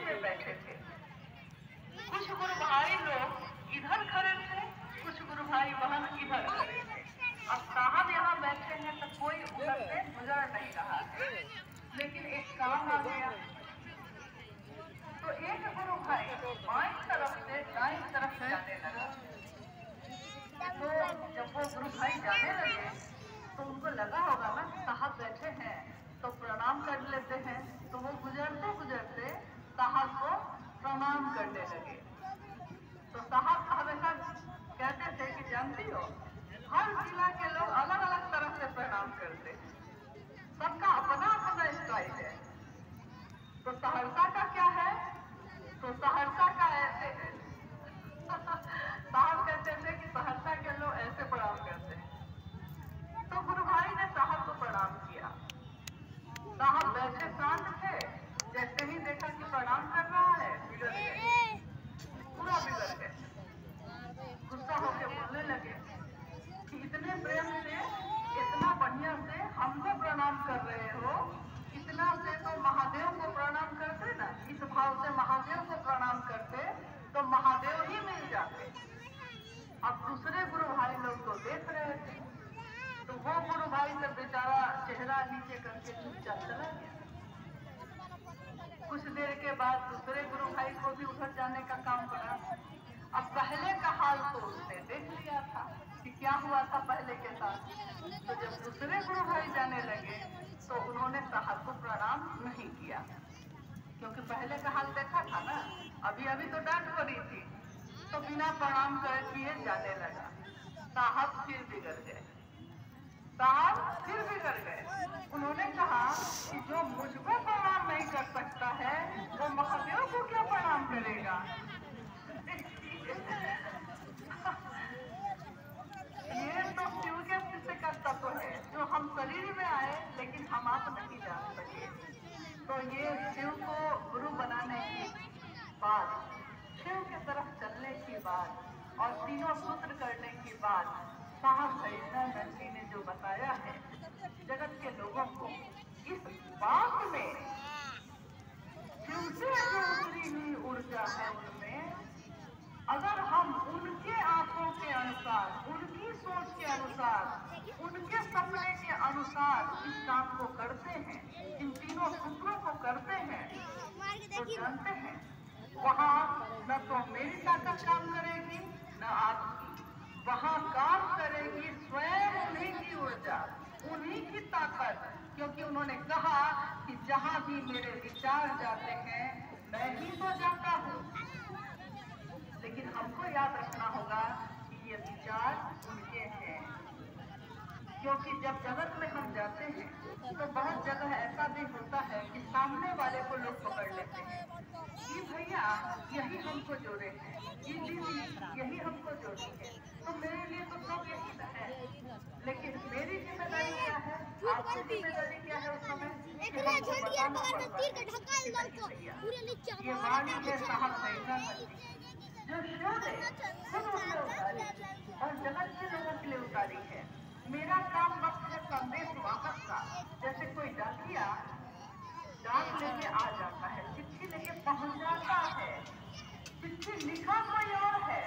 में बैठे थे। कुछ गुरु भाई लोग इधर खड़े थे, कुछ गुरु भाई बहन इधर खड़े थे। अब साहब यहाँ बैठे हैं तो कोई उधर से गुजर नहीं रहा है, लेकिन एक काम आ गया तो एक गुरु भाई बाईं तरफ से दाईं तरफ जाने लगा। तो जब वो गुरु भाई जाने लगे तो उनको लगा होगा ना कि साहब बैठे हैं तो प्रणाम कर लेते हैं, तो वो गुजरते गुजरते साहब को प्रणाम करने लगे। तो साहब हमेशा कहते थे कि जानती हो, हर जिला के लोग अलग अलग तरह से प्रणाम करते हैं, सबका अपना अपना स्टाइल है। तो सहरसा का क्या है? तो सहरसा का ऐसे है। साहब कहते थे कि सहरसा के लोग ऐसे प्रणाम करते हैं। तो गुरु भाई ने साहब को प्रणाम किया। साहब बैठे शांत थे, जैसे ही देखा कि प्रणाम कर रहा है बिगड़ गए, पूरा बिगड़ गए। गुस्सा होकर बोलने लगे कि इतने प्रेम से, इतना बढ़िया से हमको प्रणाम कर रहे हो, इतना से तो महादेव को प्रणाम करते ना, इस भाव से महादेव को प्रणाम करते तो महादेव ही मिल जाते। अब दूसरे गुरु भाई लोग तो देख रहे थे, तो वो गुरु भाई से बेचारा चेहरा नीचे करके चुपचाप चला गया। कुछ देर के बाद दूसरे गुरु भाई को भी उधर जाने का काम पड़ा। अब पहले का हाल तो उसने देख लिया था कि क्या हुआ था पहले के साथ। तो जब दूसरे गुरु भाई जाने लगे तो उन्होंने साहब को प्रणाम नहीं किया, क्योंकि पहले का हाल देखा था ना, अभी अभी तो डांट पड़ी थी, तो बिना प्रणाम किए जाने लगा। साहब फिर बिगड़ गए, साहब फिर बिगड़ गए। उन्होंने कहा कि जो मुझको प्रणाम नहीं कर सकता है वो महादेव को क्या प्रणाम करेगा। ये तो शिव के शिष्य का तत्व है जो हम शरीर में आए लेकिन हम आप नहीं जान सके। तो ये शिव को गुरु बनाने की बात, शिव की तरफ चलने की बात और तीनों सूत्र करने की बात साहब हरिनानंद जी ने जो बताया है जगत के लोगों को, इस बात में शिव से जो उतरी हुई ऊर्जा है उनमें, अगर हम उनके आंखों के अनुसार, उनकी सोच के अनुसार, उनके सपने के अनुसार इस काम को करते हैं, इन तीनों सूत्रों को करते हैं, तो जानते हैं वहाँ न तो मेरी ताकत काम करेगी न आपकी, वहाँ काम करेगी स्वयं उन्हीं की ऊर्जा, उन्हीं की ताकत। क्योंकि उन्होंने कहा कि जहाँ भी मेरे विचार जाते हैं मैं ही तो जाता हूँ। लेकिन हमको याद रखना होगा कि ये विचार उनके हैं, क्योंकि जब जगत में हम जाते हैं तो बहुत जगह ऐसा भी होता है कि सामने वाले को लोग पकड़ लेते हैं कि भैया यही हमको जोड़े हैं, ये दीदी यही हमको जोड़ी है, तो मेरे लिए तो सब यही ना है। लेकिन मेरी जिम्मेदारी क्या है, आपकी जिम्मेदारी क्या है उस समय कि हमको बताना पड़ता है। ये वाणी है साहब हरिनानंद जी जो शिव ने खुद उसे उतारी और जगत के लोगों के लिए उतारी है। मेरा काम बस है संदेश वाहक का। जैसे कोई डाकिया डाक लेके आ जाता है, चिट्ठी लेके पहुंच जाता है, चिट्ठी लिखा कोई और है,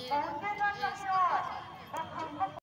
पहुंचेगा कहीं और, बस हमको